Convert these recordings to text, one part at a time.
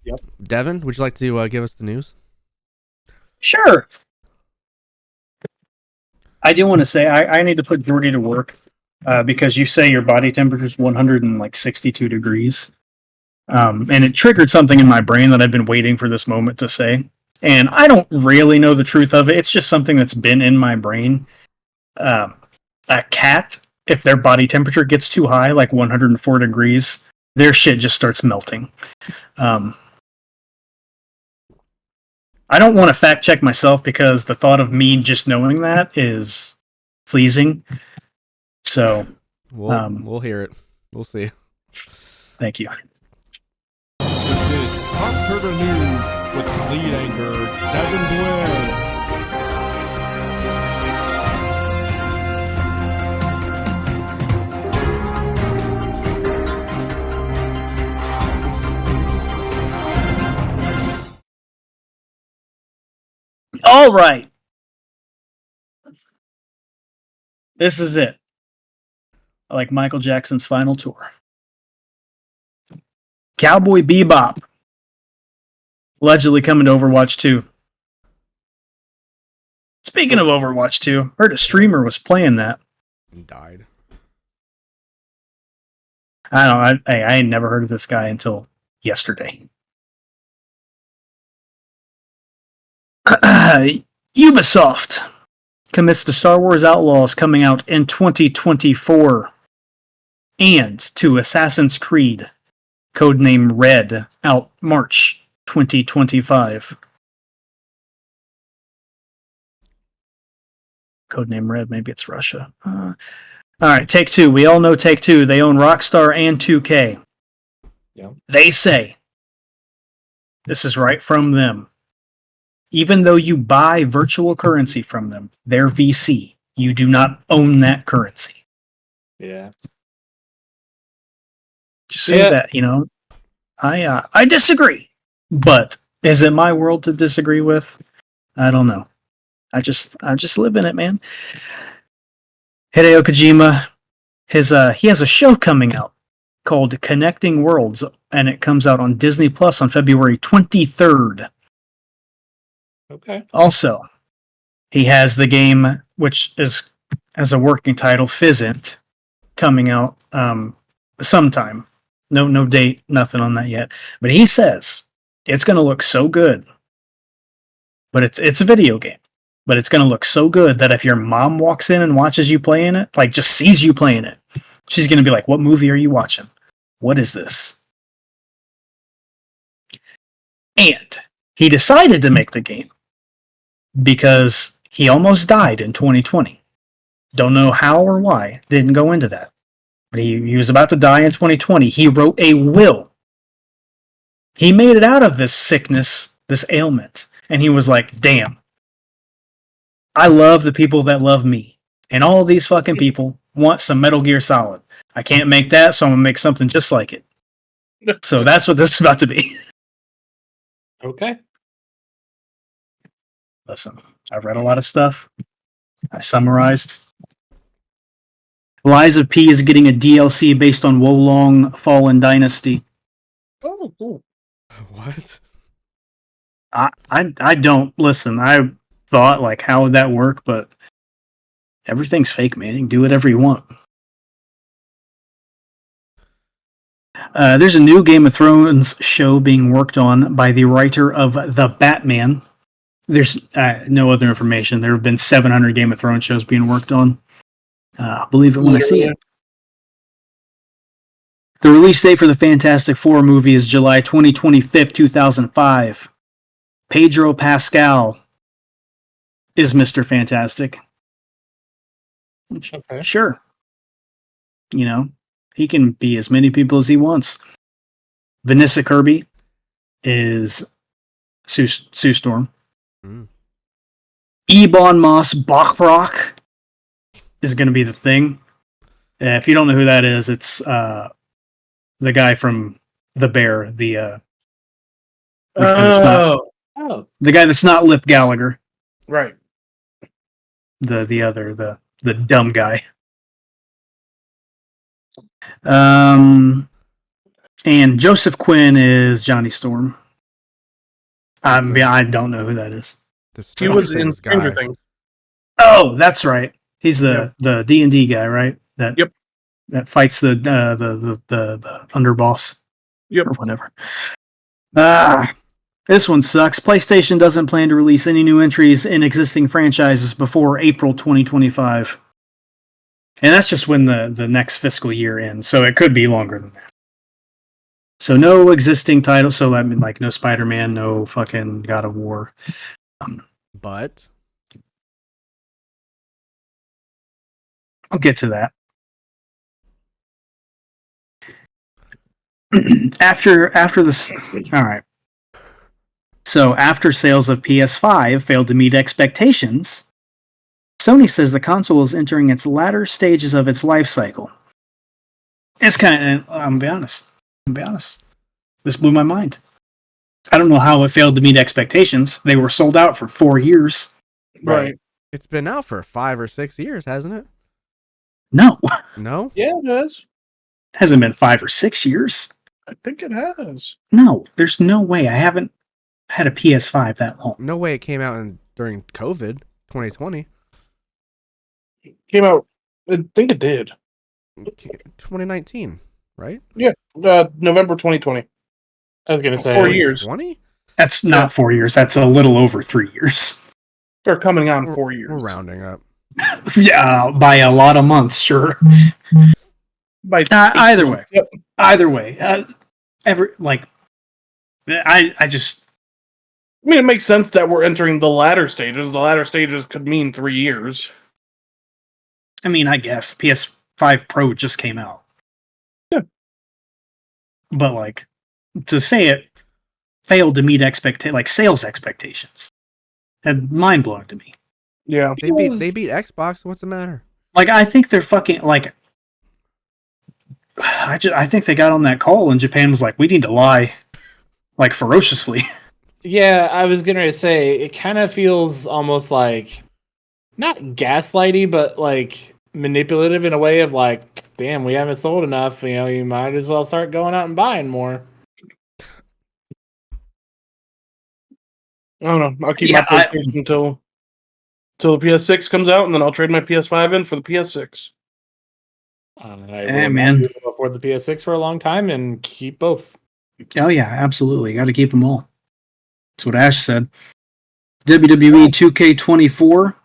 Yep. Devin, would you like to give us the news? Sure. I do want to say I need to put Jordy to work because you say your body temperature is 162 degrees. And it triggered something in my brain that I've been waiting for this moment to say. And I don't really know the truth of it. It's just something that's been in my brain. A cat, if their body temperature gets too high, like 104 degrees, their shit just starts melting. I don't want to fact check myself because the thought of me just knowing that is pleasing. So we'll hear it. We'll see. Thank you. This is Top Turtle News with lead anchor Devin Bliss. All right. This is it. Like Michael Jackson's final tour. Cowboy Bebop. Allegedly coming to Overwatch 2. Speaking of Overwatch 2, heard a streamer was playing that. He died. I don't know. I ain't never heard of this guy until yesterday. Ubisoft commits to Star Wars Outlaws coming out in 2024 and to Assassin's Creed codename Red out March 2025. Codename Red, maybe it's Russia. All right, Take-Two. We all know Take-Two. They own Rockstar and 2K. Yeah. They say, this is right from them, even though you buy virtual currency from them, their VC, you do not own that currency. Yeah. Just say that, you know. I disagree, but is it my world to disagree with? I don't know. I just live in it, man. Hideo Kojima, he has a show coming out called Connecting Worlds, and it comes out on Disney Plus on February 23rd. Okay. Also, he has the game, which is as a working title, Fizzent, coming out sometime. No date, nothing on that yet. But he says it's going to look so good. But it's a video game. But it's going to look so good that if your mom walks in and watches you playing it, like just sees you playing it, she's going to be like, "What movie are you watching? What is this?" And he decided to make the game because he almost died in 2020. Don't know how or why. Didn't go into that. But he was about to die in 2020. He wrote a will. He made it out of this sickness, this ailment. And he was like, damn. I love the people that love me. And all these fucking people want some Metal Gear Solid. I can't make that, so I'm going to make something just like it. So that's what this is about to be. Okay. Listen, I read a lot of stuff. I summarized. Lies of P is getting a DLC based on Wolong Fallen Dynasty. Oh, cool. What? I don't listen. I thought like, how would that work? But everything's fake, man. You can do whatever you want. There's a new Game of Thrones show being worked on by the writer of The Batman. There's no other information. There have been 700 Game of Thrones shows being worked on. Believe it when I see it. The release date for the Fantastic Four movie is July 25th, 2005. Pedro Pascal is Mr. Fantastic. Okay. Sure. You know, he can be as many people as he wants. Vanessa Kirby is Sue Storm. Mm. Ebon Moss Bachrach is going to be the Thing. If you don't know who that is, it's the guy from The Bear, the guy that's not Lip Gallagher, Right. the dumb guy. And Joseph Quinn is Johnny Storm. I don't know who that is. He was in Things Stranger guy. Things. Oh, that's right. He's the D&D guy, right? Yep. That fights the underboss. Yep. Or whatever. This one sucks. PlayStation doesn't plan to release any new entries in existing franchises before April 2025. And that's just when the next fiscal year ends, so it could be longer than that. So no existing titles, so I mean, like no Spider-Man, no fucking God of War. But I'll get to that. after this, all right. So after sales of PS5 failed to meet expectations, Sony says the console is entering its latter stages of its life cycle. It's kind of, I'm gonna be honest. This blew my mind. I don't know how it failed to meet expectations. They were sold out for 4 years. Right. it's been out for 5 or 6 years, hasn't it? No, No? Yeah, it has. it hasn't been 5 or 6 years. I think it has. No, there's no way. I haven't had a PS5 that long. No way it came out during COVID 2020. Came out. I think it did. 2019, right? Yeah, November 2020. I was gonna say 4 years. 20? That's not 4 years. That's a little over 3 years. They're coming on 4 years. We're rounding up. Yeah, by a lot of months, sure. By Either way. Yep. Either way, I just I mean, it makes sense that we're entering the latter stages. The latter stages could mean 3 years. I guess PS5 Pro just came out. Yeah. But like to say it failed to meet sales expectations. That's mind blowing to me. Yeah. They beat Xbox. What's the matter? Like I think they're fucking like I think they got on that call and Japan was like, we need to lie like ferociously. Yeah, I was gonna say it kind of feels almost like not gaslighty, but like manipulative in a way of like, damn, we haven't sold enough. You know, you might as well start going out and buying more. I don't know. I'll keep Yeah, my PlayStation until the PS6 comes out, and then I'll trade my PS5 in for the PS6. Hey, man. Afford the PS6 for a long time and keep both. Oh yeah, absolutely. Got to keep them all. That's what Ash said. WWE 2K24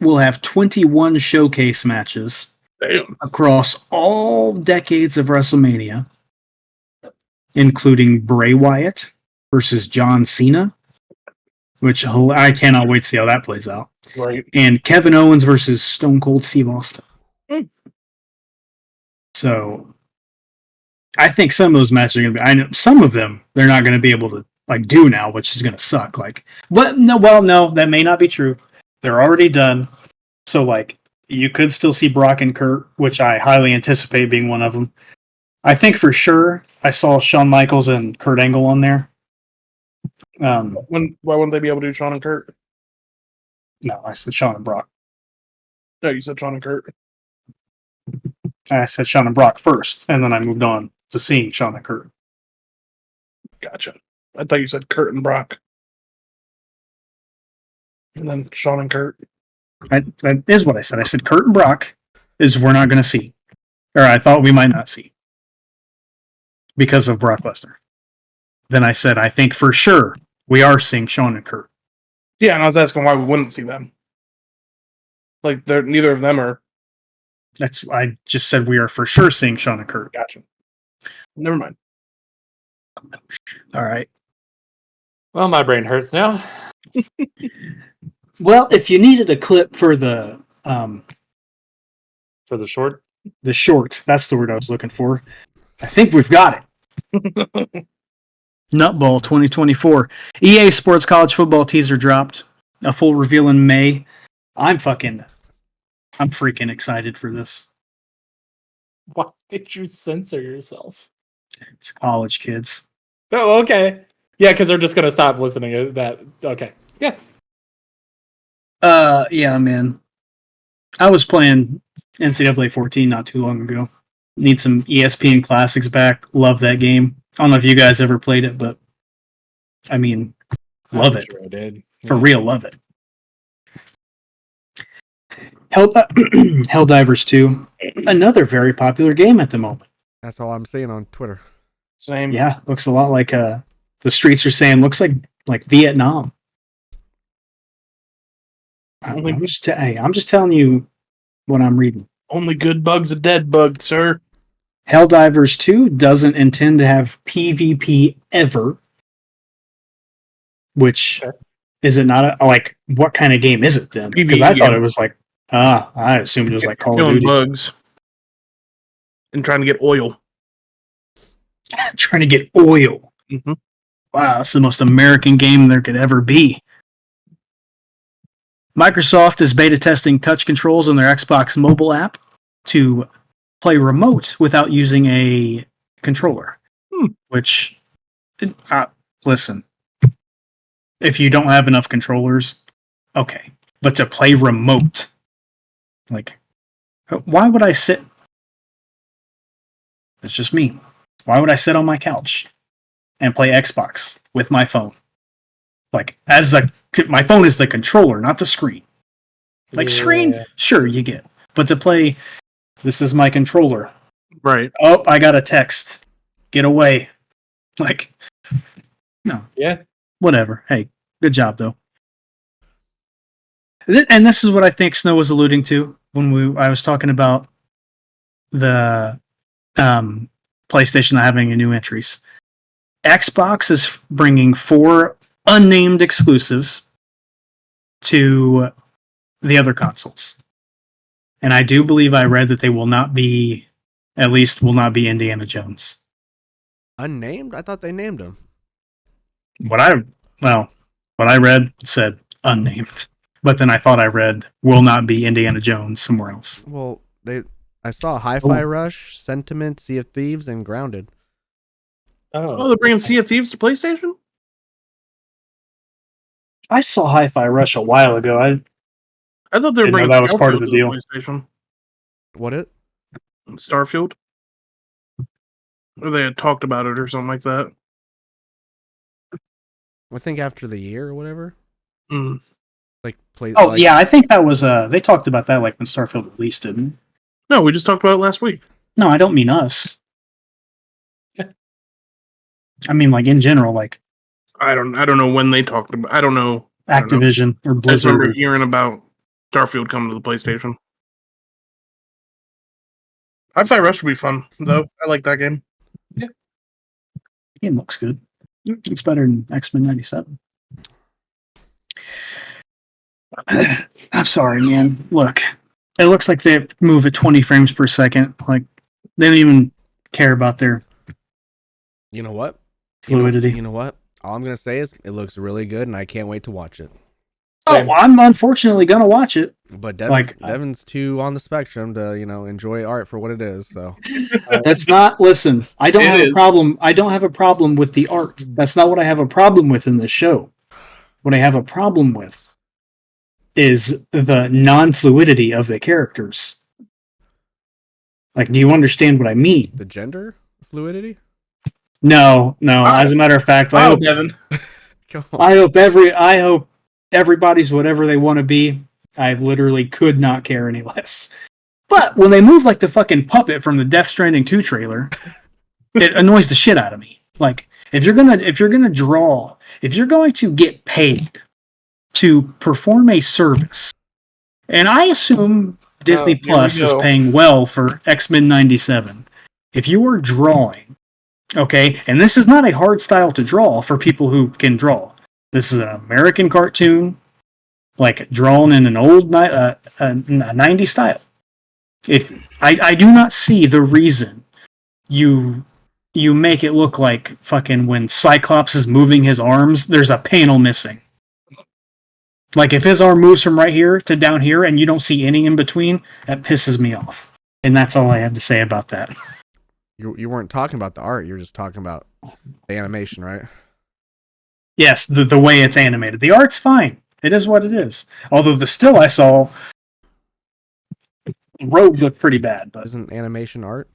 will have 21 showcase matches Damn. across all decades of WrestleMania, including Bray Wyatt versus John Cena, which I cannot wait to see how that plays out, Right. and Kevin Owens versus Stone Cold Steve Austin. Mm. So I think some of those matches are going to be. I know some of them they're not going to be able to like do now, which is going to suck. Like, but no, that may not be true. They're already done. So like, you could still see Brock and Kurt, which I highly anticipate being one of them. I think for sure I saw Shawn Michaels and Kurt Angle on there. Why wouldn't they be able to do Shawn and Kurt? No, I said Shawn and Brock. No, you said Shawn and Kurt. I said Shawn and Brock first, and then I moved on to seeing Shawn and Kurt. Gotcha. I thought you said Kurt and Brock. And then Shawn and Kurt. That is what I said. I said Kurt and Brock is we're not going to see. Or I thought we might not see. Because of Brock Lesnar. Then I said, I think for sure we are seeing Shawn and Kurt. Yeah, and I was asking why we wouldn't see them. Like, neither of them are. I just said we are for sure seeing Shawn and Kurt. Gotcha. Never mind. All right. Well, my brain hurts now. Well, if you needed a clip for the For the short. short, that's the word I was looking for. I think we've got it. Nutball 2024. EA Sports College Football teaser dropped. A full reveal in May. I'm freaking excited for this. Why did you censor yourself? It's college kids. Oh, okay. Yeah, because they're just gonna stop listening to that. Okay. Yeah. Yeah, man. I was playing NCAA 14 not too long ago. Need some ESPN classics back. Love that game. I don't know if you guys ever played it, but I mean, love it. Sure I did. For Yeah. real, love it. Helldivers 2, another very popular game at the moment. That's all I'm seeing on Twitter. Same. Yeah, looks a lot like the streets are saying looks like Vietnam. I'm just telling you what I'm reading. Only good bug's a dead bug, sir. Helldivers 2 doesn't intend to have PvP ever, which is it not like what kind of game is it then? Because I PvE thought game. it was like I assumed it was like Call of Killing Duty. bugs and trying to get oil. Trying to get oil. Mm-hmm. Wow, that's the most American game there could ever be. Microsoft is beta testing touch controls on their Xbox mobile app to play remote without using a controller. Which, listen, if you don't have enough controllers, okay. But to play remote, like, why would I sit? It's just me. Why would I sit on my couch and play Xbox with my phone? Like, my phone is the controller, not the screen. Like, screen, sure, you get. But to play, this is my controller. Right. Oh, I got a text. Get away. Like, no. Yeah. Whatever. Hey, good job, though. And this is what I think Snow was alluding to when I was talking about the PlayStation not having any new entries. Xbox is bringing 4 unnamed exclusives to the other consoles. And I do believe I read that they will not be Indiana Jones. Unnamed? I thought they named him. What I read said unnamed. But then I thought I read will not be Indiana Jones somewhere else. Well, I saw Hi-Fi Rush, Sentiment, Sea of Thieves, and Grounded. Oh, they're bringing Sea of Thieves to PlayStation? I saw Hi-Fi Rush a while ago. I thought they were Didn't know bringing that was part of Starfield the to deal. PlayStation. What it? Starfield? Or they had talked about it or something like that. I think after the year or whatever. Mm. Like play. Oh, yeah, I think that was they talked about that like when Starfield released, didn't? No, we just talked about it last week. No, I don't mean us. I mean like in general, like I don't know when they talked about. I don't know. Activision or I just Blizzard. remember hearing about Starfield coming to the PlayStation. Hi-Fi Rush would be fun, though. I like that game. Yeah. The game looks good. Looks better than X-Men 97. I'm sorry, man. Look, it looks like they move at 20 frames per second. Like, they don't even care about their You know what? fluidity. You know what? All I'm gonna say is it looks really good, and I can't wait to watch it. Oh, well, I'm unfortunately gonna watch it. But Devin's too on the spectrum to enjoy art for what it is. So That's not. Listen, I don't It have is. a problem. I don't have a problem with the art. That's not what I have a problem with in this show. What I have a problem with is the non-fluidity of the characters. Like, do you understand what I mean? the gender fluidity. No. As a matter of fact, I hope, Devin. Come on. I hope everybody's whatever they want to be. I literally could not care any less. But when they move like the fucking puppet from the Death Stranding 2 trailer, it annoys the shit out of me. Like, if you're going to get paid to perform a service, and I assume Disney here we Plus is go. paying well for X-Men 97. If you are drawing, okay, and this is not a hard style to draw for people who can draw. This is an American cartoon, like drawn in an old 90s style. If I do not see the reason you make it look like fucking when Cyclops is moving his arms, there's a panel missing. Like if his arm moves from right here to down here and you don't see any in between, that pisses me off. And that's all I have to say about that. You weren't talking about the art. You were just talking about the animation, right? Yes, the way it's animated. The art's fine. It is what it is. Although the still I saw, Rogue looked pretty bad, but Isn't animation art?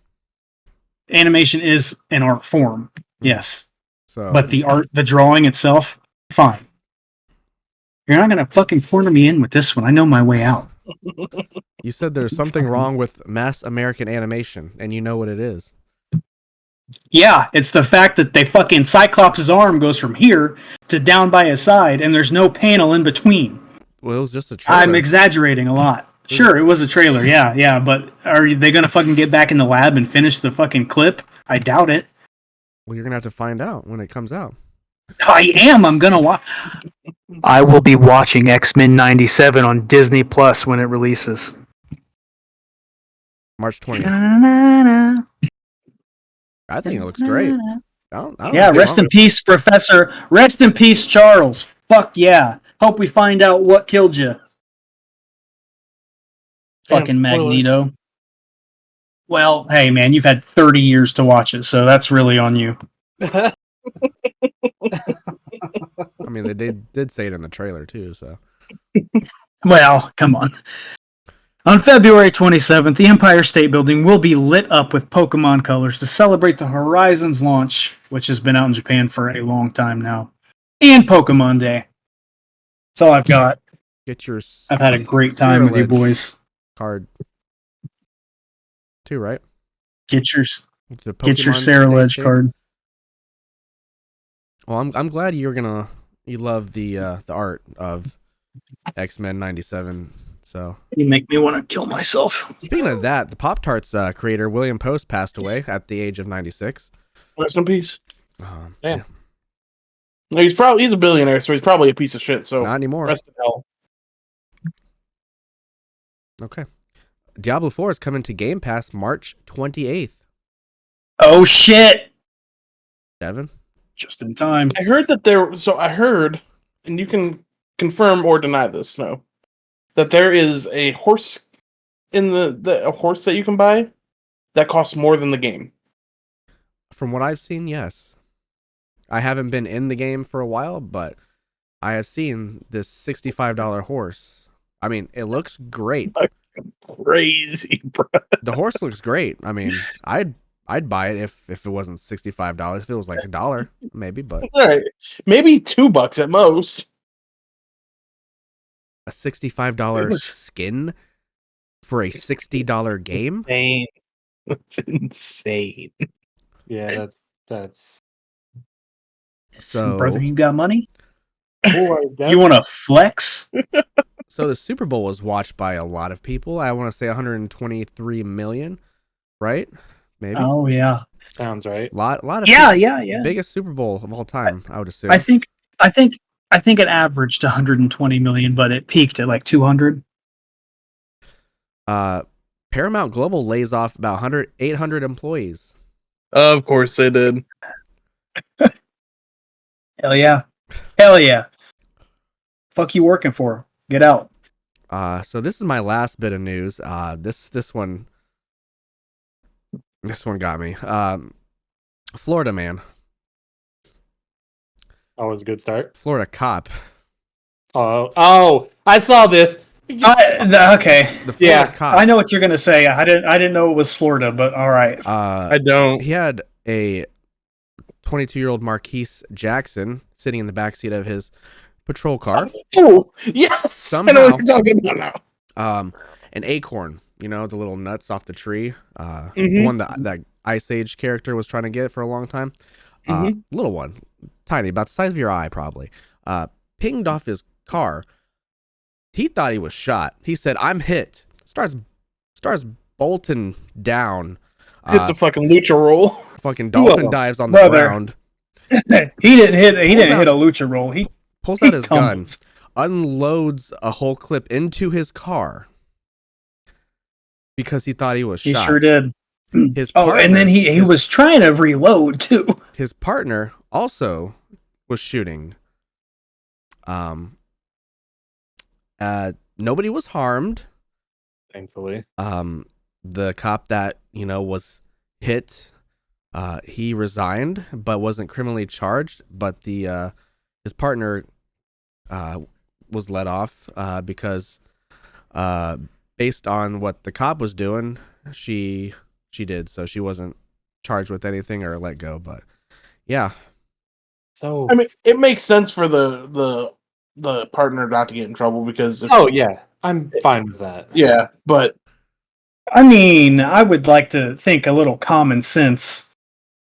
animation is an art form. Yes. So, But the drawing itself, fine. You're not gonna fucking corner me in with this one. I know my way out. you said there's something wrong with mass American animation, and you know what it is. Yeah, it's the fact that they fucking Cyclops' arm goes from here to down by his side, and there's no panel in between. Well, it was just a trailer. I'm exaggerating a lot. Sure, it was a trailer. Yeah, but are they gonna fucking get back in the lab and finish the fucking clip? I doubt it. Well, you're gonna have to find out when it comes out. I am. I'm gonna watch. I will be watching X-Men '97 on Disney Plus when it releases. March 20th. I think it looks great. I don't Yeah, think rest wrong in peace, Professor. Rest in peace, Charles. Fuck yeah. Hope we find out what killed you. Fucking Damn, spoiler. Magneto. Well, hey man, you've had 30 years to watch it, so that's really on you. I mean, they did say it in the trailer too. So, Well, come on. On February 27th, the Empire State Building will be lit up with Pokemon colors to celebrate the Horizons launch, which has been out in Japan for a long time now, and Pokemon Day. That's all I've got. get your. I've had a great time with you boys. Card. Too right. Get your The get your Pokemon Sarah Day Ledge state. card. Well, I'm glad you love the art of X-Men '97. So, You make me want to kill myself. speaking of that, the Pop Tarts creator William Post passed away at the age of 96. Rest in peace. Damn. No, he's a billionaire, so he's probably a piece of shit. So Not anymore. rest in hell. Okay. Diablo 4 is coming to Game Pass March 28th. Oh shit! Devin? Just in time. I heard that there. So I heard, and you can confirm or deny this. No, that there is a horse in a horse that you can buy that costs more than the game. From what I've seen, yes. I haven't been in the game for a while, but I have seen this $65 horse. I mean, it looks great. Crazy, bro. The horse looks great. I mean, I'd buy it if it wasn't $65. If it was like $1, maybe, but All right, maybe $2 at most. a $65 It was- skin for a $60 game? Insane. That's insane. Yeah, that's So, Brother, you got money? boy, You want to flex? so the Super Bowl was watched by a lot of people. I want to say 123 million, right? Maybe. Oh yeah. sounds right. Lot of Yeah, people. yeah. Biggest Super Bowl of all time, I would assume. I think it averaged 120 million, but it peaked at like 200. Paramount Global lays off about 800 employees. Of course they did. Hell yeah. Hell yeah. Fuck you working for? Get out. So this is my last bit of news. This one got me. Florida man, Always a good start. Florida cop. Oh, I saw this. Okay. The Florida Yeah, cop. I know what you're gonna say. I didn't know it was Florida, but all right. I don't. He had a 22-year-old Marquise Jackson sitting in the backseat of his patrol car. Oh, yes. I know Somehow- what you're talking about now. An acorn, you know, the little nuts off the tree. The Mhm. one that Ice Age character was trying to get for a long time. Little one, tiny, about the size of your eye, probably. Pinged off his car. He thought he was shot. He said, "I'm hit." Starts bolting down. It's a fucking lucha roll. Fucking dolphin Whoa, dives on the brother. ground. He didn't hit out- a lucha roll. He Pulls out his gun, tumbles. unloads a whole clip into his car because he thought he was He shot. sure did. His Oh, partner, and then he was trying to reload too. his partner also was shooting. Nobody was harmed. Thankfully. The cop that was hit, he resigned but wasn't criminally charged. But the his partner was let off because based on what the cop was doing, she did, so she wasn't charged with anything or let go. But yeah, So, I mean, it makes sense for the partner not to get in trouble because if oh yeah, I'm fine with that. yeah, but I mean, I would like to think a little common sense.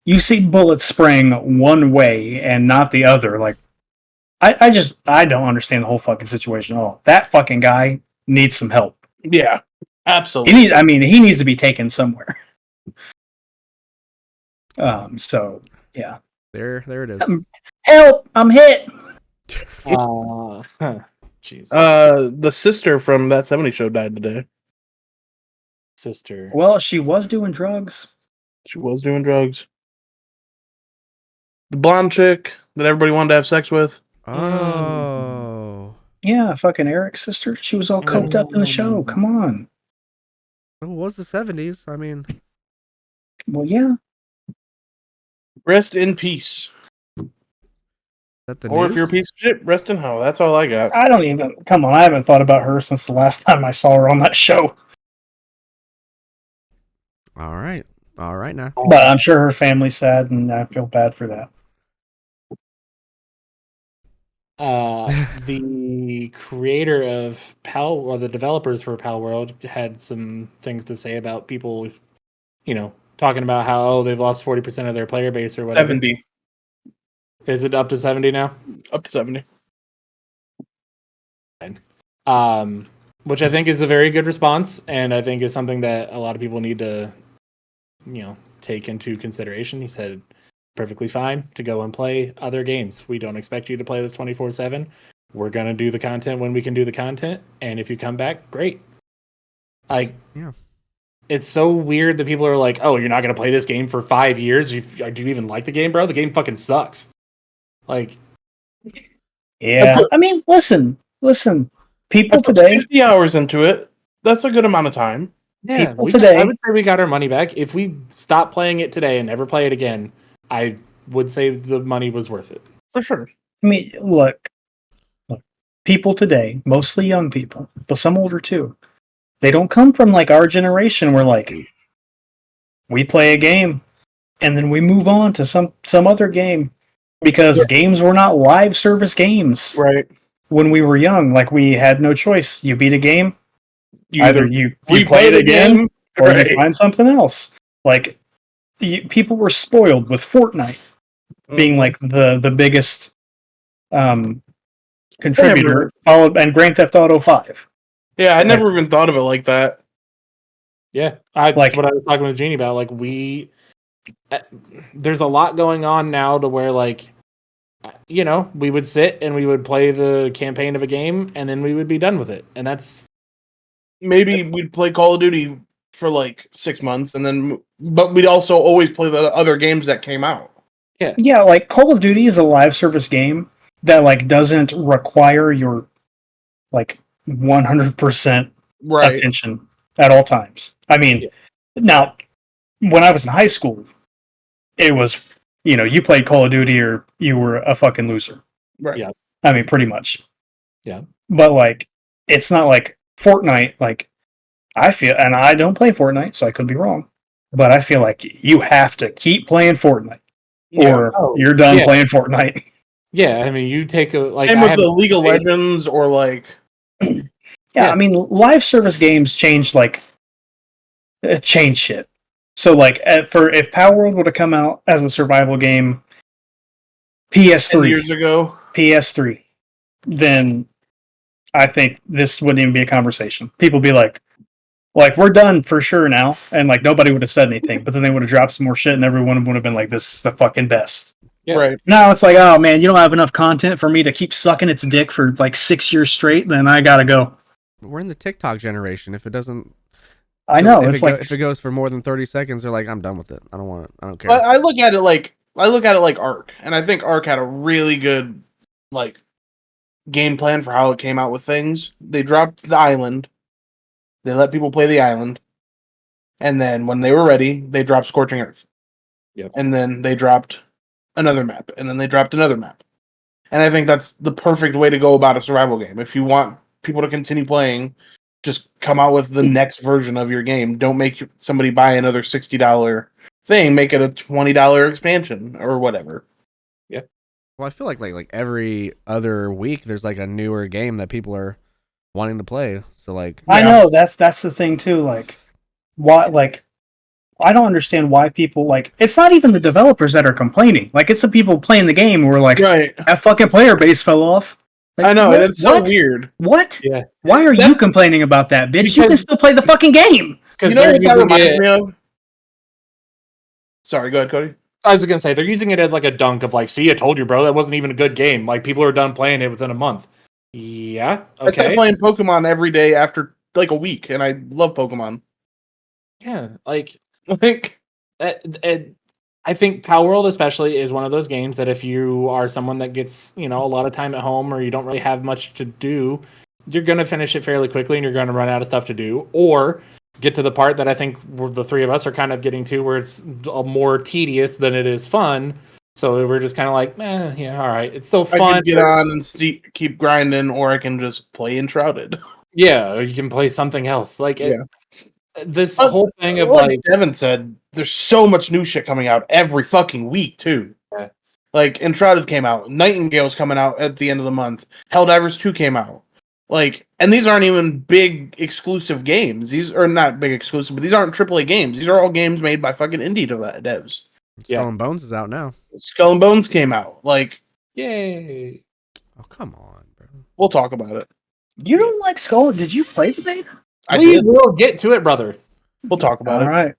You see bullets spraying one way and not the other. Like, I don't understand the whole fucking situation at all. That fucking guy needs some help. yeah, absolutely. He needs to be taken somewhere. So yeah. There it is. Help! I'm hit. Jesus, The sister from that 70 show died today. sister. Well, she was doing drugs. She was doing drugs. The blonde chick that everybody wanted to have sex with. Oh, Yeah, fucking Eric's sister. She was all coked up in the show. Come on. it was the 70s. I mean, Well, yeah. Rest in peace. that the Or news? if you're a piece of shit, rest in hell. That's all I got. I don't even. Come on. I haven't thought about her since the last time I saw her on that show. All right now. But I'm sure her family's sad, and I feel bad for that. The creator of or the developers for Palworld had some things to say about people, talking about how they've lost 40% of their player base or whatever. 70. Is it up to 70 now? Up to 70. Which I think is a very good response, and I think is something that a lot of people need to, take into consideration. He said, perfectly fine to go and play other games. We don't expect you to play this 24/7. We're going to do the content when we can do the content, and if you come back, great. Yeah. It's so weird that people are like, oh, you're not going to play this game for 5 years? Do you even like the game, bro? The game fucking sucks. Like, Yeah. I mean, listen. People I put today. 50 hours into it. That's a good amount of time. yeah, People I today. would say we got our money back. If we stop playing it today and never play it again, I would say the money was worth it. For sure. I mean, look. People today, mostly young people, but some older too. They don't come from like our generation where like we play a game and then we move on to some other game because games were not live service games Right. when we were young. Like we had no choice. You beat a game, either you replay play it the again game, or right. you find something else. Like people were spoiled with Fortnite being like the biggest contributor, followed and Grand Theft Auto 5. Yeah, I never even thought of it like that. Yeah, that's what I was talking with Jeannie about. Like, there's a lot going on now to where, like, we would sit and we would play the campaign of a game, and then we would be done with it. And that's maybe we'd play Call of Duty for like 6 months, but we'd also always play the other games that came out. Yeah, like Call of Duty is a live service game that like doesn't require your like 100% attention at all times. I mean, now when I was in high school, it was you played Call of Duty or you were a fucking loser. Right. Yeah. I mean, pretty much. Yeah. But like, it's not like Fortnite. Like, I feel, and I don't play Fortnite, so I could be wrong, but I feel like you have to keep playing Fortnite, or you're done playing Fortnite. Yeah, I mean, you take Same with the League of Legends or like. Yeah, I mean, live service games change shit. So like, if Palworld would have come out as a survival game, PS3 10 years ago, PS3, then I think this wouldn't even be a conversation. People would be like we're done for sure now, and like nobody would have said anything. But then they would have dropped some more shit, and everyone would have been like, "This is the fucking best." Yeah. Right. Now it's like, oh man, you don't have enough content for me to keep sucking its dick for like 6 years straight. Then I gotta go. We're in the TikTok generation. If it doesn't, I know if it's it goes for more than 30 seconds, they're like, I'm done with it. I don't want it. I don't care. I look at it like Ark, and I think Ark had a really good like game plan for how it came out with things. They dropped the island, they let people play the island, and then when they were ready, they dropped Scorching Earth. Yep. And then they dropped another map, and then they dropped another map. And I think that's the perfect way to go about a survival game. If you want people to continue playing, just come out with the next version of your game. Don't make somebody buy another $60 thing. Make it a $20 expansion or whatever. Yeah. Well, I feel like every other week there's like a newer game that people are wanting to play. So like I know that's the thing too. Like, why? Like, I don't understand why people like. It's not even the developers that are complaining. Like, it's the people playing the game who are like, Right. that fucking player base fell off. Like, I know, what? and it's so weird. What? Yeah. Why are you That's- complaining about that, bitch? You can Because- still play the fucking game. Because You know they're what that using reminds it. me of? Sorry, go ahead, Cody. I was gonna say they're using it as like a dunk of like, see, I told you, bro, that wasn't even a good game. Like people are done playing it within a month. Yeah. I started Okay. playing Pokemon every day after like a week, and I love Pokemon. Yeah. Like Like, I think Palworld especially is one of those games that if you are someone that gets, a lot of time at home or you don't really have much to do, you're going to finish it fairly quickly and you're going to run out of stuff to do, or get to the part that I think the three of us are kind of getting to where it's more tedious than it is fun. So we're just kind of like, yeah, all right. It's still I fun. can get on and keep grinding, or I can just play Enshrouded. Yeah, or you can play something else. Like this But, whole thing of like like, Devin said, there's so much new shit coming out every fucking week too. Yeah. Like Enshrouded came out, Nightingale's coming out at the end of the month, Helldivers 2 came out. Like, and these aren't even big exclusive games. These are not big exclusive, but these aren't AAA games. These are all games made by fucking indie devs. Skull and Bones is out now. Skull and Bones came out. Like, yay. Oh come on, bro. we'll talk about it. You don't like Skull? Did you play the beta? I We did. will get to it, brother. We'll talk about All it. right.